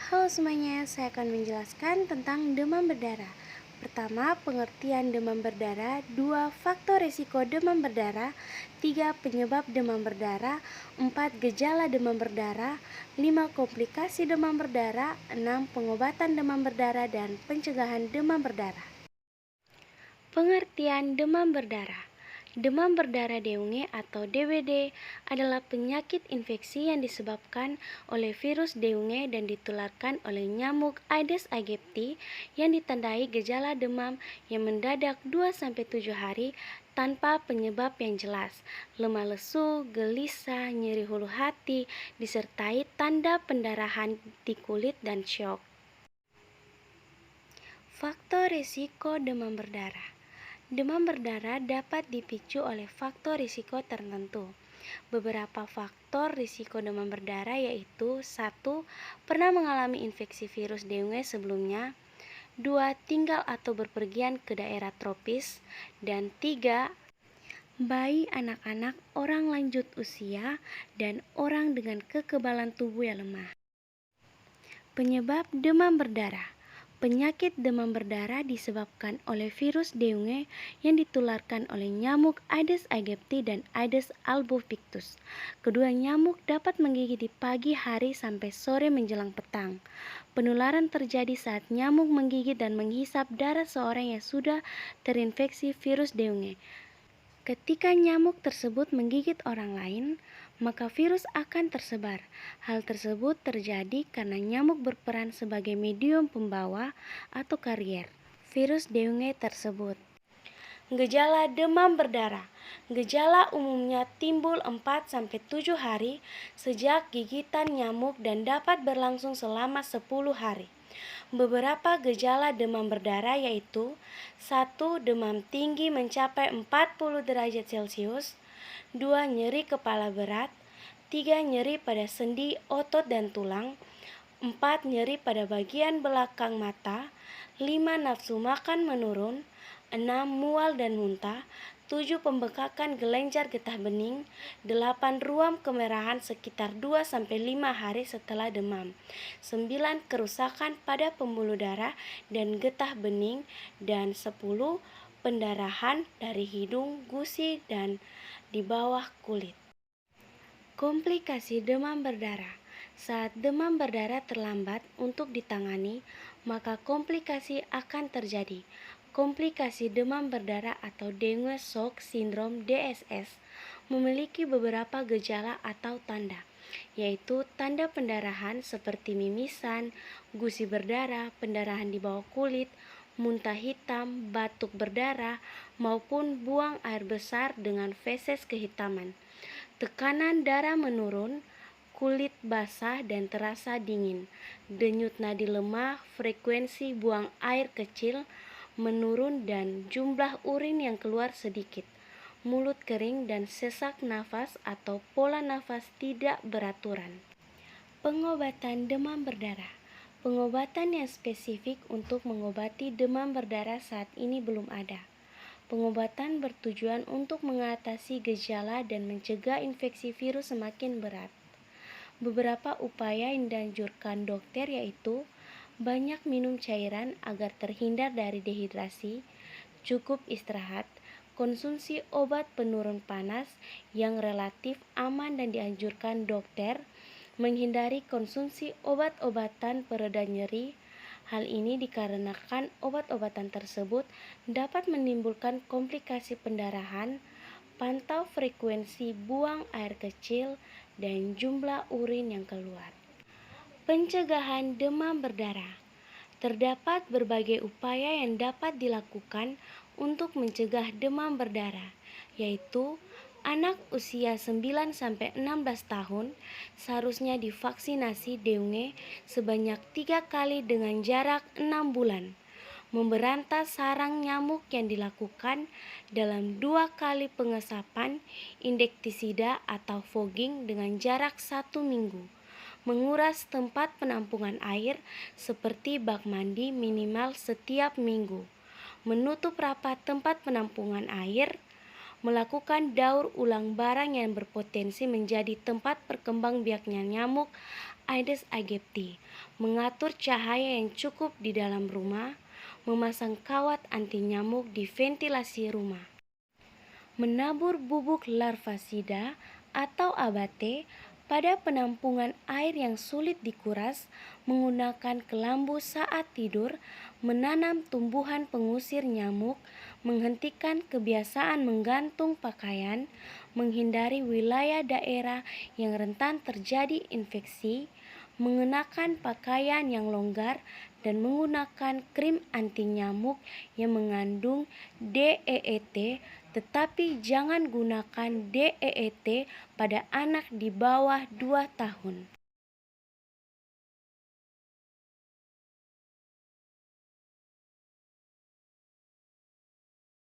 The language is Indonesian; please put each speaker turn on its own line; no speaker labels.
Halo semuanya, saya akan menjelaskan tentang demam berdarah. Pertama, pengertian demam berdarah. Dua, faktor risiko demam berdarah. Tiga, penyebab demam berdarah. Empat, gejala demam berdarah. Lima, komplikasi demam berdarah. Enam, pengobatan demam berdarah dan pencegahan demam berdarah. Pengertian demam berdarah. Demam berdarah dengue atau DBD adalah penyakit infeksi yang disebabkan oleh virus dengue dan ditularkan oleh nyamuk Aedes aegypti yang ditandai gejala demam yang mendadak 2-7 hari tanpa penyebab yang jelas, lemah lesu, gelisah, nyeri hulu hati, disertai tanda pendarahan di kulit dan syok. Faktor risiko demam berdarah. Demam berdarah dapat dipicu oleh faktor risiko tertentu. Beberapa faktor risiko demam berdarah yaitu 1. Pernah mengalami infeksi virus dengue sebelumnya. 2. Tinggal atau berpergian ke daerah tropis. Dan 3. Bayi, anak-anak, orang lanjut usia, dan orang dengan kekebalan tubuh yang lemah. Penyebab demam berdarah. Penyakit demam berdarah disebabkan oleh virus dengue yang ditularkan oleh nyamuk Aedes aegypti dan Aedes albopictus. Kedua nyamuk dapat menggigit di pagi hari sampai sore menjelang petang. Penularan terjadi saat nyamuk menggigit dan menghisap darah seorang yang sudah terinfeksi virus dengue. Ketika nyamuk tersebut menggigit orang lain, maka virus akan tersebar. Hal tersebut terjadi karena nyamuk berperan sebagai medium pembawa atau karier virus dengue tersebut. Gejala demam berdarah. Gejala umumnya timbul 4-7 hari sejak gigitan nyamuk dan dapat berlangsung selama 10 hari. Beberapa gejala demam berdarah yaitu 1. Demam tinggi mencapai 40 derajat Celcius. 2. Nyeri kepala berat. 3. Nyeri pada sendi, otot, dan tulang. 4. Nyeri pada bagian belakang mata. 5. Nafsu makan menurun. 6. Mual dan muntah. 7. Pembengkakan kelenjar getah bening. 8. Ruam kemerahan sekitar 2-5 hari setelah demam. 9. Kerusakan pada pembuluh darah dan getah bening. Dan 10. Pendarahan dari hidung, gusi, dan di bawah kulit. Komplikasi demam berdarah. Saat demam berdarah terlambat untuk ditangani, maka komplikasi akan terjadi. Komplikasi demam berdarah atau dengue shock syndrome (DSS) memiliki beberapa gejala atau tanda, yaitu tanda pendarahan seperti mimisan, gusi berdarah, pendarahan di bawah kulit, muntah hitam, batuk berdarah, maupun buang air besar dengan feses kehitaman. Tekanan darah menurun, kulit basah dan terasa dingin, denyut nadi lemah, frekuensi buang air kecil menurun dan jumlah urin yang keluar sedikit, mulut kering dan sesak nafas atau pola nafas tidak beraturan. Pengobatan demam berdarah. Pengobatan yang spesifik untuk mengobati demam berdarah saat ini belum ada. Pengobatan bertujuan untuk mengatasi gejala dan mencegah infeksi virus semakin berat. Beberapa upaya yang dianjurkan dokter yaitu banyak minum cairan agar terhindar dari dehidrasi, cukup istirahat, konsumsi obat penurun panas yang relatif aman dan dianjurkan dokter, menghindari konsumsi obat-obatan pereda nyeri. Hal ini dikarenakan obat-obatan tersebut dapat menimbulkan komplikasi pendarahan. Pantau frekuensi buang air kecil dan jumlah urin yang keluar. Pencegahan demam berdarah. Terdapat berbagai upaya yang dapat dilakukan untuk mencegah demam berdarah, yaitu anak usia 9-16 tahun seharusnya divaksinasi dengue sebanyak 3 kali dengan jarak 6 bulan. Memberantas sarang nyamuk yang dilakukan dalam 2 kali pengesapan insektisida atau fogging dengan jarak 1 minggu. Menguras tempat penampungan air seperti bak mandi minimal setiap minggu. Menutup rapat tempat penampungan air. melakukan daur ulang barang yang berpotensi menjadi tempat perkembangbiakan nyamuk Aedes aegypti, mengatur cahaya yang cukup di dalam rumah, memasang kawat anti nyamuk di ventilasi rumah, menabur bubuk larvasida atau abate pada penampungan air yang sulit dikuras, menggunakan kelambu saat tidur, menanam tumbuhan pengusir nyamuk, menghentikan kebiasaan menggantung pakaian, menghindari wilayah daerah yang rentan terjadi infeksi, mengenakan pakaian yang longgar, dan menggunakan krim anti nyamuk yang mengandung DEET, tetapi jangan gunakan DEET pada anak di bawah 2 tahun.